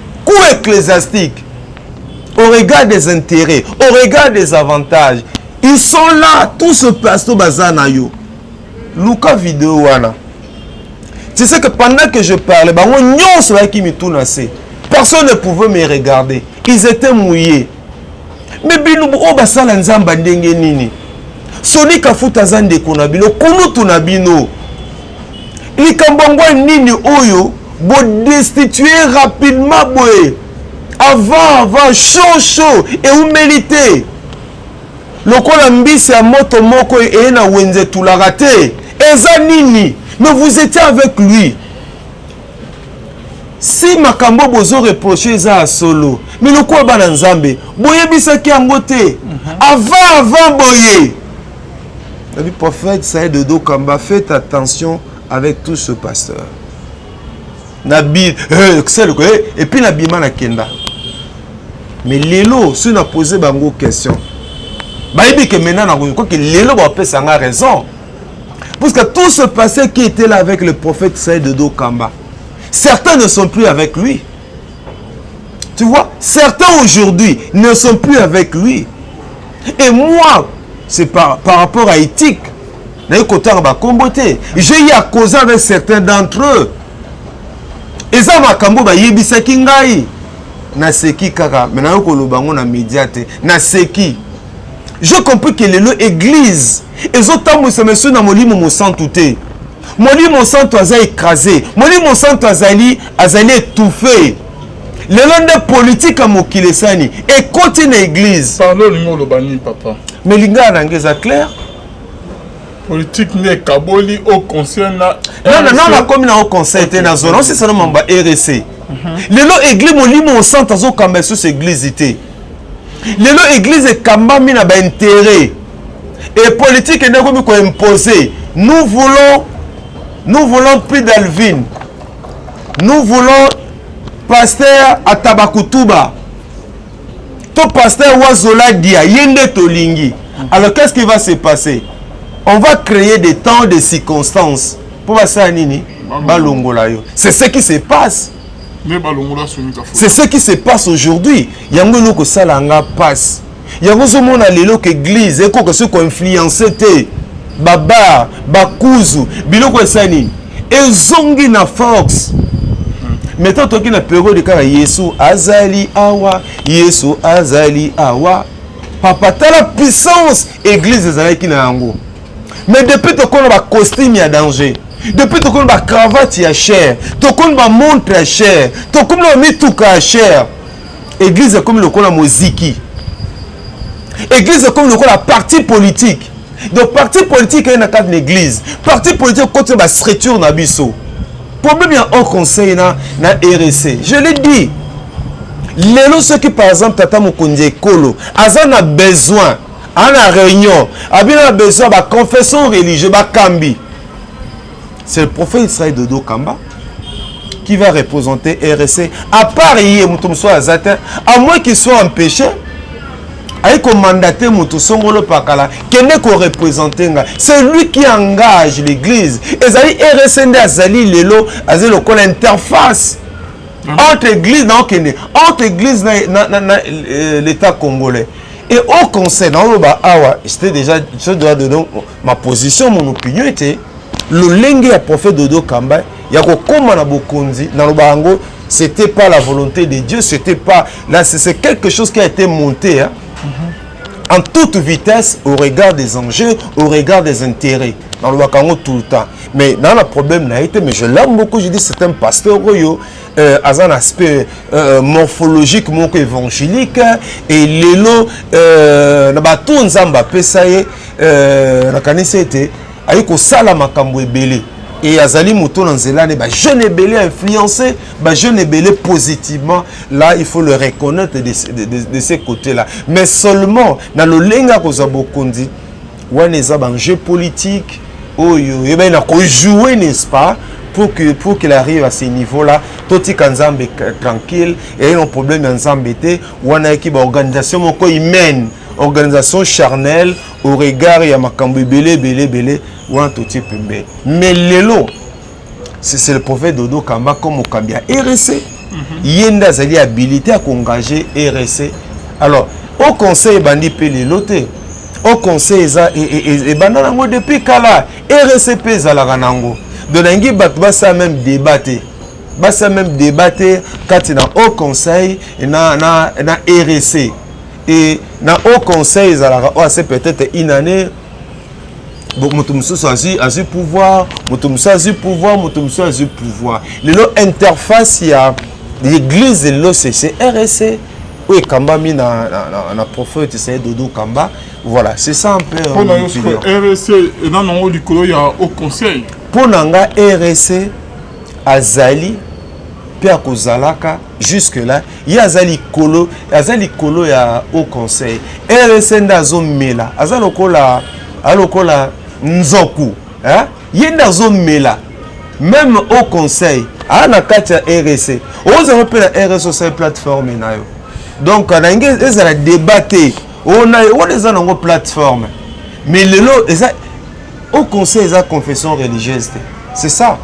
Au regard des intérêts, au regard des avantages. Ils sont là, tout se passe au bazanayo. Luka vidéo wana. Tu sais que pendant que je parlais, personne ne pouvait me regarder. Ils étaient mouillés. Mais binou o basala nzamba ndenge nini. Soni kafuta zande konabino, kunu tunabino. Likambangwa nini oyo bo destituer rapidement boye avant chaud et humilité lokola mbisi ya moto moko e na wenze tulagate eza nini mais vous étiez avec lui si makambo bozo reprocher za solo mais lokola bana nzambe boye bisaki yango te avant boye le prophète Saïd Dodo Kamba, faites attention avec tout ce pasteur. Nabi, et puis Nabima na kenda. Mais Lélo, si on a posé bango question, baïbi que maintenant on croit que Lélo va faire ça a raison. Parce que tout ce passé qui était là avec le prophète Saïd Dodo Kamba, certains ne sont plus avec lui. Tu vois, certains aujourd'hui ne sont plus avec lui. Et moi, c'est par rapport à éthique. J'ai eu à causer avec certains d'entre eux. Et ça m'a kambo ba yebisa kingai. Na seki kaka, maintenant ko lobango na médiate, na seki. Je comprends que l'église, les autres se monsieur na molimo mo santuté. Molimo santu aza écrasé, molimo santu azali étouffé. Le long de politique à mokilesani et continue l'église. Parlons le lobani papa. Mais l'inga nangeza clair. Politique n'est kaboli au conseil na non comme na au conseil te na zone c'est seulement ba RC. Le long église molimo au centre azo kamba sur église ité. Lelo église ekambami na ba intérêt et politique est comme imposer. Nous voulons plus d'Alvin. Nous voulons pasteur Atabakutuba. Ton pasteur Wazola Dia Yende Tolingi. Alors qu'est-ce qui va se passer? On va créer des temps de circonstances. Pour ça nini balongola yo. C'est ce qui se passe. C'est ce qui se passe aujourd'hui. Yango loko salanga passe. Yango zo mona lelo que église eko que ce ko influencer te. Baba, bakuzu, biloko esani. Ezongi na force. Mettons toki na période de Yesu azali awa, Yesu azali awa. Papa la puissance église ezalaki na yango. Mais depuis to kono ba costume ya danger. Depuis to kono ba cravate ya cher, to kono ba montre ya cher, to kono ba mituka ya cher. Église comme le kono moziki. Église comme le kono la parti politique. Donc parti politique est dans cadre l'église. Parti politique côté ba structure na biso. Problème il y a un conseil na RSC. Je l'ai dit. Les ceux qui par exemple tata mokonzi kolo, azan a besoin à la réunion, a besoin de confession religieuse, de kambi. C'est le prophète Israël Dodo Kamba qui va représenter RSC. À part hier, à moins qu'il soit empêché, avec un mandaté Moutoussongolo Pakala, qui n'est qu'au représenté. C'est lui qui engage l'église. Et Zali RSC Azali Lelo, Azali Lokol interface entre l'église et l'État congolais. Et au conseil, c'était déjà, je dois donner ma position, mon opinion était, le lengue à prophète Dodo Kamba, il y a comme na bokonzi, dans le bango, c'était pas la volonté de Dieu, c'était pas, là, c'est quelque chose qui a été monté, hein, en toute vitesse, au regard des enjeux, au regard des intérêts, dans le Wakango tout le temps. Mais dans le problème, mais je l'aime beaucoup, je dis c'est un pasteur, à un aspect morphologique, évangélique, et l'élo, tout nzamba pesaye, la kanise était, avec au salama kambo ebele. Et Azali Mouton en Zélande, jeune ébélé influencé, jeune ébélé positivement. Là, il faut le reconnaître de ces côtés-là. Mais seulement, dans le lenga kozabokondi, on est un jeu politique, il a joué, n'est-ce pas, pour qu'il arrive à ce niveau-là, tout est tranquille, et il y a un problème en Zambété, on a une organisation humaine, organisation charnelle, au regard, il y a makambo belé, ou un tout type. Mais l'élo, c'est le prophète Dodo Kamba comme au Kambia RSC. Yenda Zali habilité à engager RSC. Alors, au conseil, bandi pelé loté. Au conseil, et bananango depuis Kala, RSP Zalaranango. De l'angi basa même débattre. Basa même débattre quand il y a au conseil et na RSC. Et dans au conseil, c'est peut-être une année. Motumso a eu pouvoir, Motumso a eu pouvoir, Motumso a eu pouvoir. L'interface, il y a l'église de l'OCC, RSC, oui, Kamba mi na prophète Israël Dodo Kamba. Voilà, c'est ça un peu. Pour la RSC, il y a au conseil. Pour nanga RSC, Azali, Père Kozalaka, jusque-là, il y a Azali Kolo, il y a au conseil. RSC Ndazo Mela, Azali Kola, Nzoku, hein? Yenda zone mela, même au conseil, à la carte RSC, on a repris la RSC sur cette plateforme. Donc, on a débatté, on a une plateforme, mais le lot, au conseil, c'est confession religieuse, c'est ça.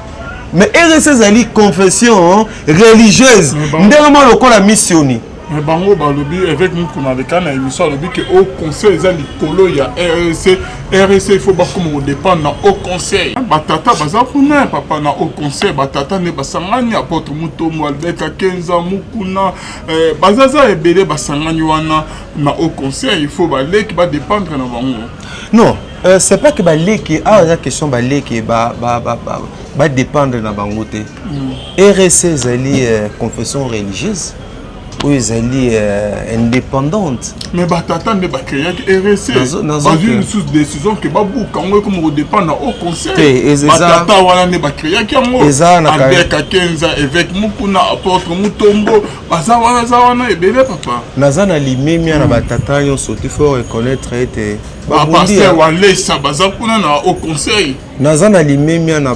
Mais RSC, c'est confession religieuse, dernièrement, le la missionné. Mais bango balobi avec nous qu'on a des cas na émission lobi que au conseil za likolo ya RSC il faut pas comme on dépend na au conseil batata baza kuna papa na au conseil batata ne basangani apôtre Mutombo Albert Kenza Mukuna bazaza ebele basangani wana na au conseil il faut ba leki ba dépendre na bango. Non, c'est pas que ba leki la question ba leki ba dépendre na bango te. RSC zali confession religieuse. oyo ezali indépendante. Mais batata ne bakréaki RSC bazwi lisusu décision ke babuka yango comme kodépendre au conseil batata wana ne bakréaki yango avec Akenza évêque Mukuna apôtre Mutombo baza wana ebele papa naza na limemia na batata nyonso il faut reconnaître ete pasteur walesa baza kuna na au conseil naza na limemia na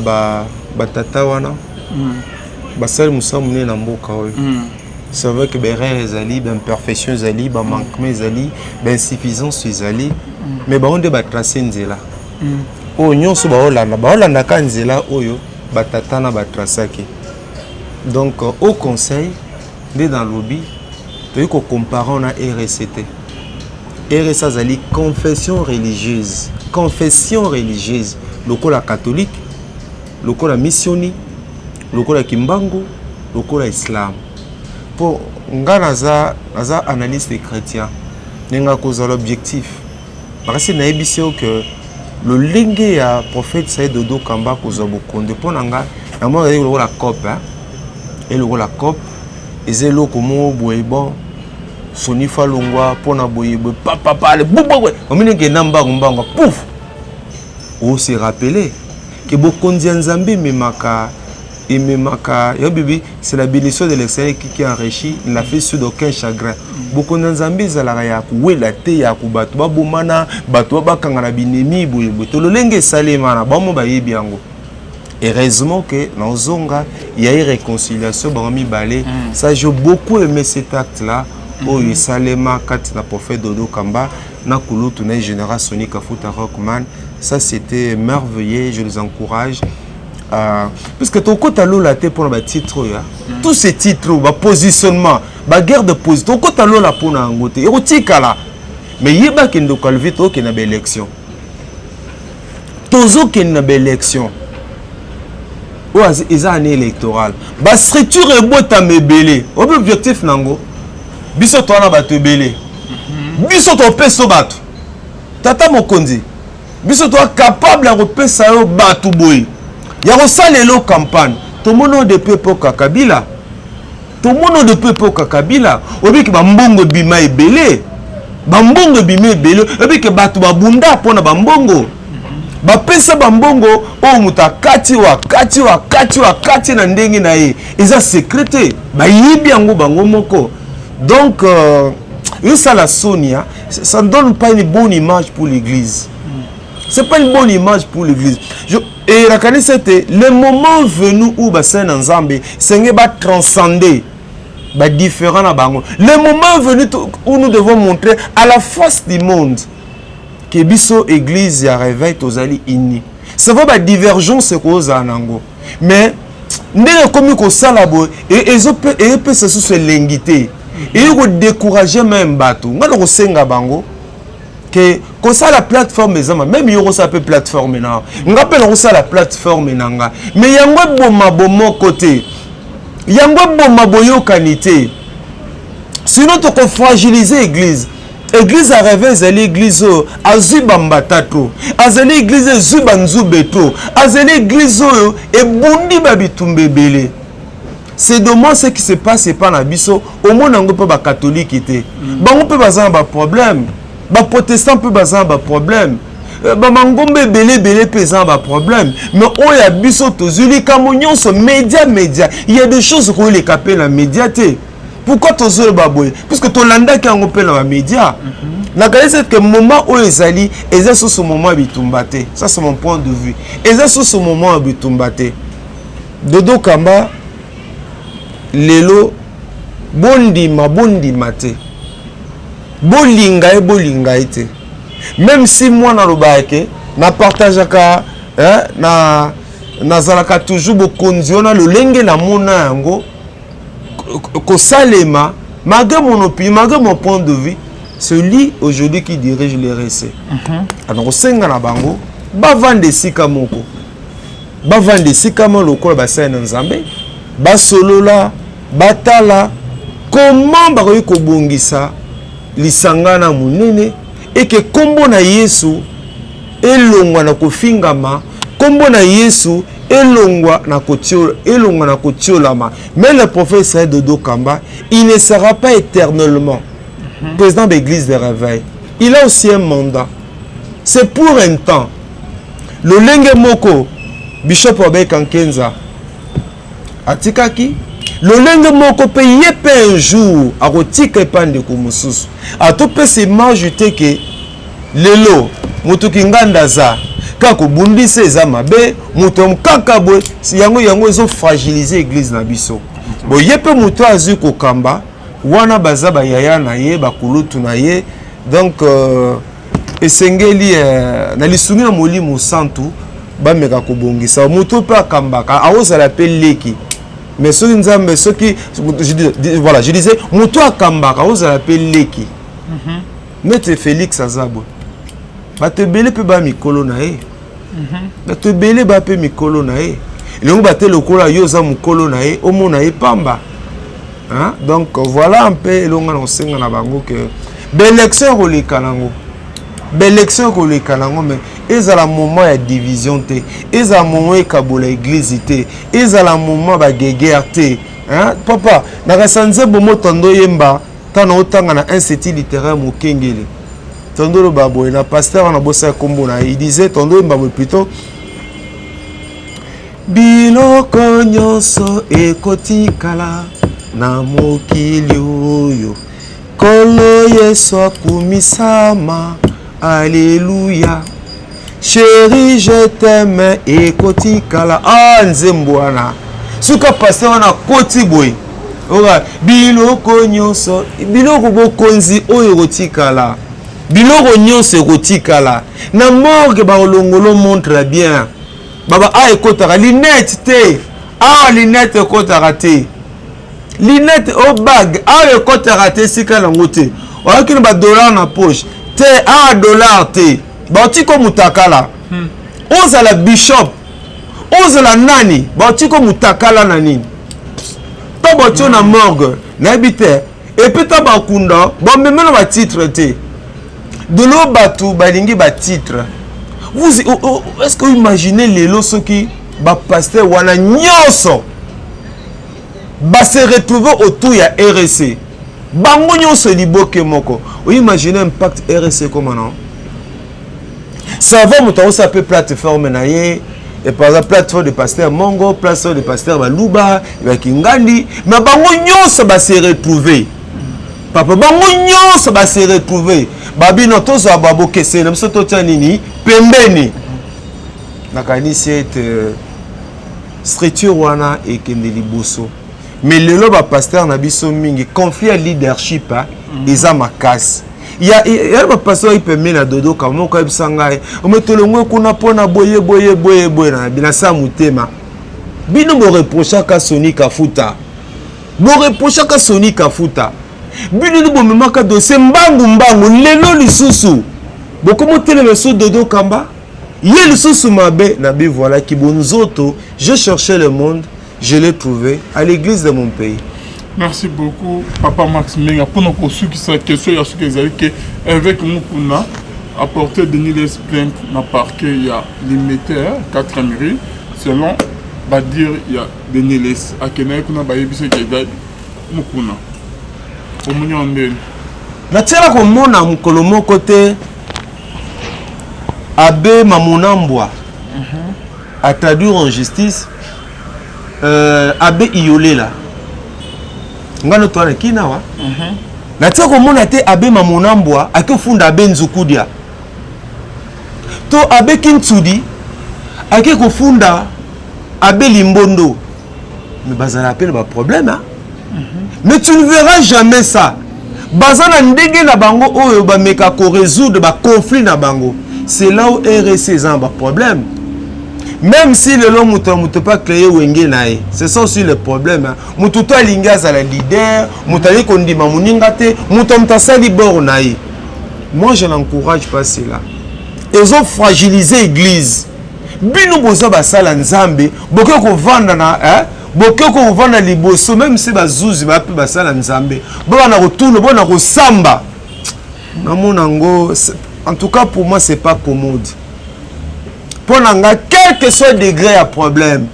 batata wana basali musamu ne na mboka oyo. C'est vrai que les erreurs zali, les imperfections zali, les manquements zali, les insuffisances zali, mais on doit tracer nzela. Oh nyonso ba Hollanda ka nzela oyo batatana ba tracaki. Donc au conseil dès dans lobby, tu ko comparer na RCT. RSA zali confession religieuse, lokola catholique, lokola missioni, lokola kimbangu, lokola islam. Pour nga naza analyste chrétien nenga cause l'objectif parce que na ebisio que le lingue ya prophète Saïd Dodo Kamba cause bokonde pona nga na mo la COP et la COP ezelo komo boye bon soni falongwa pona boye papa le bobo omine ke namba ngomba pouf on se rappeler que bokonzi nzambe memaka et même c'est la bénédiction de l'extérieur qui enrichit, il n'a fait sur d'aucun chagrin. Beaucoup de Zambie, ça l'a ya koué la thé ya koubatou babomana batou bakangana binemi boyebo to lolenge salemana bamo baye biango. Heureusement que dans Zonga il y a eu réconciliation barami balé. Ça j'ai beaucoup aimé cet acte là. Oh salema kat na prophète Dodo Kamba na kulutu na général Sonic Kafuta Rockman. Ça c'était merveilleux, je les encourage. Puisque ton côté à l'eau la tête pour le titre, tous ces titres, le positionnement, la guerre de position, ton côté à l'eau la pour la ngote, érotique là. Mais il y a qui nous calvit au qui n'a pas élection. Tozo qui n'a pas élection. Ou ils ont année électorale. Bas structure est beau ta me belé. Objectif nango. Biso toi na batu belé. Biso toi peso batu. Tata mokondi. Biso toi capable de repérer ça au batu boy. Il y a aussi les campagnes. Tout le monde de peuple Kabila. Tout le monde de peuple Kabila. Au lieu que Bambongo bima est belé. Bambongo bima est belé. Au lieu que Batu Babunda pona Bambongo. Bapesa Bambongo. Oh muta kati na ndengi na ye. Ils ont sécrété. Ba yibi yango bango moko. Donc ça la Sonia, ça ne donne pas une bonne image pour l'église. C'est pas une bonne image pour l'église. Et la canisse c'était le moment venu où Bassin Nzambe c'est va transcender différent à Bango. Le moment venu où nous devons montrer à la face du monde que biso église ya réveil tozali ini. Ça va ba divergence cause anango. Mais ndenge comme ko sala bo et peut se sous l'ingité. Et il décourager même bateau. Ngalo ko senga bango. Que ça la plateforme même il y a peu plateforme na ngapel ça la plateforme nanga mais yango boma bomo côté yango boma boyo kanité sinon to ko fragiliser l'église a rêvé l'église azibambatato azali église zubanzubeto azali église et bundi babitumbebele. C'est dommage ce qui se passe pas na biso au monde ngo pas ba catholique était bango peut bazan ba problème. Les protestants peuvent avoir des problèmes. Les mangombe belé pesant des problèmes. Mais on y a biso tozuli kamonyon so média. Il y a des choses qu'on les capé la médiaté. Pourquoi tozuli baboy? Puisque ton landa qui a la média. La réalité c'est que moment où ils allaient, ils sont ce moment bitumbate. Ça c'est mon point de vue. Ils sont ce moment bitumbate. Dodo Kamba lelo bondi mate. Bolinga ete. Même si moi na lobake na partage ka na zalaka toujours bokonziona le lenge na mona yango ko salema malgré mon opinion malgré mon point de vue celui aujourd'hui qui dirige les RC. Alors senga na bango ba vande sika moko ba vande sika mo lokola ba sa nzambe ba solola batala comment ba ko bongisa lisangana munene et que kombo na Yesu elongwa na kofingama kombo na Yesu elongwa na kotiolama. Mais le prophète Israël Dodo Kamba, il ne sera pas éternellement président de l'église de réveil. Il a aussi un mandat. C'est pour un temps. Le Lenge Moko, Bishop Obey Kankenza, Atikaki, le Lenge Moko paye un jour à Rotika et Pande Kumusus. A tout peu c'est majouté que Lelo, Mutukingandaza, Kako Bundise Zamabe, Mutom Kakabwe, Yango ils ont fragilisé l'église Nabiso. Bon, yepe Muto Azuko Kamba, Wana Bazaba Yaya Naye, Bakulutu Naye, donc, esengeli na lisungi na molimo santu ba meka kobongisa moto pa kambaka aoza la leki mais soki nzambe soki voilà je disais moto akambaka aoza la leki Maître Félix Azabo bato belé pe ba mikolo na ye bato belé ba pe mikolo na ye longo bato lokola yo za mukolo na ye omona ye pamba hein donc voilà un peu longa na senga na bango que l'élection au Kanango. L'élection au Kanango, mais ils ont le moment de division, ils ont le moment de Kabola église, ils ont le moment de guerre. Papa, dans la santé, bomo tondo yemba, tano otanga na institut littéraire mokengele. Tondo le babo, na pasteur na bossa kombo na, il disait tondo yemba plutôt biloko nyonso ekotikala na mokili oyo. Kolo Yesu akumisama, alléluia. Chérie, je t'aime, ekoti kala. Ah, nzembwana. Suka pasteur na koti boy. Ora, biloko nyonso, biloko bokonzi oyo kotikala. Biloko nyonso kotikala. Na morgue ba olongolo montre bien. Baba a ekotaka linette te. Ah, linette ekotaka te. Linette au bag, a côté raté si qu'elle a monté. On a qu'une dollar na poche. Te a dollar te. Bautiko mutakala. Oza la bishop. Oza la nani. Bautiko mutakala nani. To bautio na morgue. N'habite. Et puis ta bakunda. Bon mais maintenant va titre te. De l'eau batou balingi ba titre. Vous est-ce que vous imaginez les lots qui ba pasteur wana nyoso. Va se retrouver autour de RSC. Bango nyonso liboke moko. Vous imaginez l'impact RSC comment non? Ça va monter ça peut plateforme naie et par exemple plateforme de pasteur Mongo, plateforme de pasteur Baluba, et Kingandi, mais bango nyonso va se retrouver. Papa bango nyonso va se retrouver. Babi no tozo ababo kese na mso totia nini pembeni. Nakanisi cette structure wana et kendeli boso. Mais le loba pasteur na biso mingi confie à leadership ils a ma casse. Il y a un pasteur qui peut mettre dodo comme ko ebsanga o metolongo kuna pona boye na binasa mutema. Bino mo reprocha ka Sonika futa. Mo reprocha ka Sonika futa. Bino no bomema ka dossier mbangu lelo lisusu. Boko motele meso dodo kamba. Yé lisusu mabe na bi voilà ki bonzoto, je cherchais le monde. Je l'ai trouvé à l'église de mon pays. Merci beaucoup, Papa Max Menga. Pour nous ceux qui sont question, il y a ceux qui ont dit qu'avec Moukouna, apporter Denis les plaintes dans le parquet, il y a limité 4 mairies. Selon Badir, il y a Denis les à Kenya, il y a des gens qui ont Moukouna. Au moment où na tiara ko mona mukolo moko te abe mamunambwa a traduire en justice abe iolela ngano to na kina wa na tiara ko mona te abe mamunambwa akifunda abe nzukudia to abe kintsudi akikufunda abe limbondo mais bazala appelle ba problème hein. Mais tu ne verras jamais ça. Bazana ndenge na bango oyo ba meka ko résoudre ba conflit na bango. C'est là où RSC a un problème. Même si le long muto pas créer wenge nae. C'est ça aussi le problème. Muto to alinga za la leader, muto ali kondima muninga te, muto mtasali bor nae. Moi je n'encourage pas cela. Ils ont fragilisé l'église. Bino boza ba sala nzambe, boko ko vanda na bokeko vanda liboso même si bazuzi ba pe basala nzambe bona retourne bona rosamba na monango en tout cas pour moi c'est pas commode pour nanga quel que soit degré à problème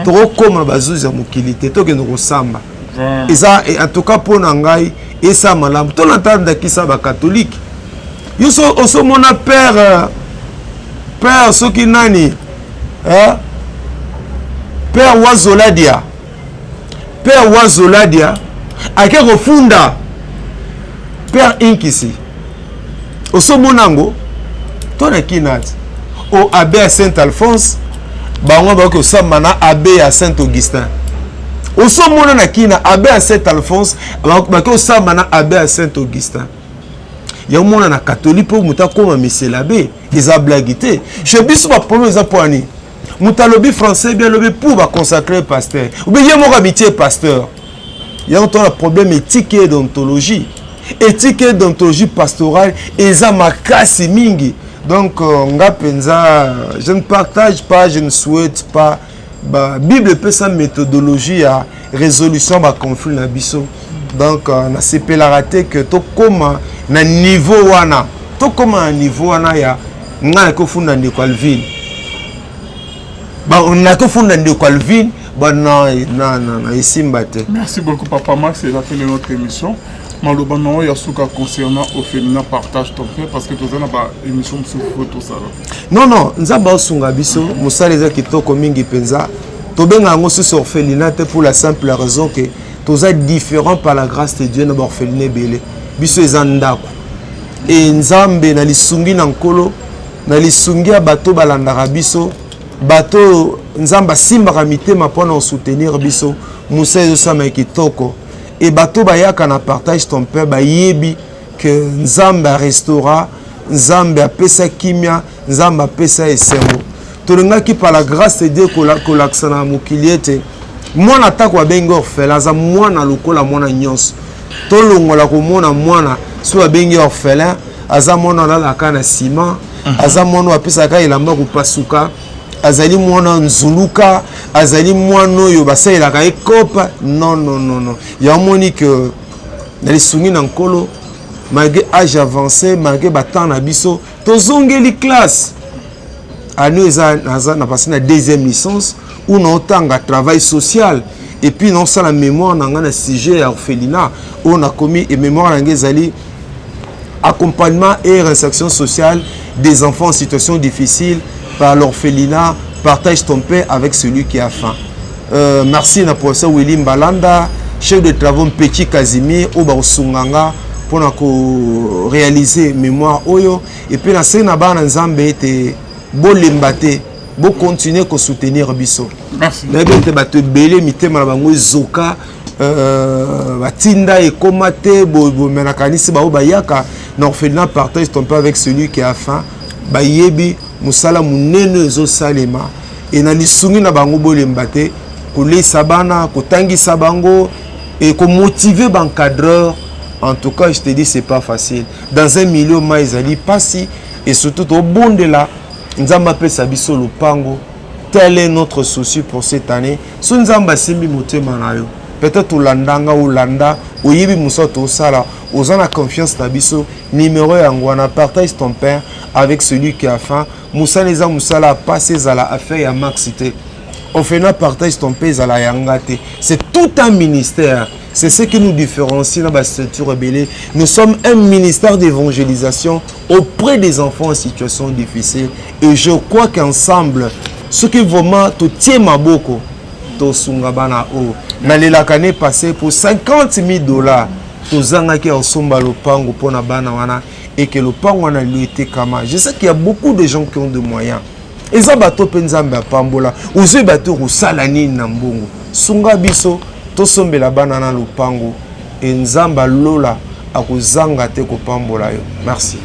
to comme bazuza mokilité to que nous ressemble et ça en tout cas pour nangai et ça malam to l'entendre qui ça ba catholique yo so oso mona père ce qui nani hein père Wazoladia ake refunda père Inkisi oso monango to na kinati au abbé à Saint-Alphonse bango ba ko samana abbé à Saint-Augustin oso mona na kina abbé à Saint-Alphonse ba ko samana abbé à Saint-Augustin ya mona na catholique pour muta koma monsieur l'abbé ils a blaguité je biso ba problème za poani muta lobby français bien lobby pour ba consacrer pasteur ou bien mo habiter pasteur ya on a problème éthique et d'ontologie pastorale et za makasi mingi. Donc, je ne partage pas, je ne souhaite pas. La Bible peut sa méthodologie à résolution de conflit. Donc, on a CP la raté que tout comme un niveau wana, tout comme un niveau wana ya, on a que fondé de Calvin. On a que fondé de Calvin. Non, ici m'batte. Merci beaucoup, Papa Max. C'est la fin de notre émission. Malobano Yasuka concernant au féminin partage ton père parce que tu as une émission sur photo ça. Non, nzamba osunga biso musaleza kitoko mingi penza. Tobenga ngosu sur orphelinat pour la simple raison que tous êtes différents par la grâce de Dieu na orphelinat belé. Biso ezandako. Et nzambe na lisungi na nkolo na lisungi ya bato balandaka biso. Bato nzamba simba mitema pona soutenir biso musaleza sama kitoko. Et bato bayaka na partage ton père bayebi que nzamba restaura nzamba pesa kimia nzamba pesa esengo tolenga ki par la grâce de Dieu kolaksana mokiliete mwana atako abengi orphelin aza mwana lokola mwana nyonso tolongola komona mwana so abengi orphelin aza mwana alalaka na ciment aza mwana apesaka elamba kopasuka azali mwana nzuluka azali mwana oyo basalelaka ekopa non ya moni que na lisungi na nkolo malgré âge avancé malgré batant na biso tozongeli classe anu eza na passé na deuxième licence ou na otanga travail social et puis non ça la mémoire na ngana sujet ya orphelinat on a commis et mémoire na ngezali accompagnement et réinsertion sociale des enfants en situation difficile par l'orphelinat, partage ton pain avec celui qui a faim. Merci na professeur Willy Mbalanda, chef de travaux Petit Casimir, Oba Osunganga, pour réaliser mémoire Oyo. Et puis na sena bana nzambe ete bo lembate, bo continuer ko soutenir biso. Merci. Na bete bato belé mitema na bango zoka batinda et komate bo menakanisi ba obayaka na orphelinat partage ton pain avec celui qui a faim. Bayebi musala munene zo salema et na lisungi na bango bolembate kolesa bana kotangisa bango et ko motiver l'encadreur. En tout cas, je te dis c'est pas facile dans un milieu maizali pasi et surtout au bon de là nzamba pesa biso lopango. Tel est notre souci pour cette année. So nzamba simbi motema na yo peut-être olandanga olanda oyebi musato sala ozana confiance na biso numéro yango na partage ton pain avec celui qui a faim. Moussa les a Moussala passé à la affaire à Maxité. On fait un partage ton pain à la Yangate. C'est tout un ministère. C'est ce qui nous différencie dans la structure rebelle. Nous sommes un ministère d'évangélisation auprès des enfants en situation difficile. Et je crois qu'ensemble, ce qui vraiment tout tient ma boko, to sungabana o. Nalela kane passé pour $50,000. Tozanga qui en somba lopango pour na bana wana. Et que le pan on a été kama. Je sais qu'il y a beaucoup de gens qui ont des moyens. Et ça bateau penzambe à pambola. Ou ce bateau ou salani nambongo. Sunga biso to sombe la banana lopango. Et nzamba lola a kuzanga te ko pambola yo. Merci.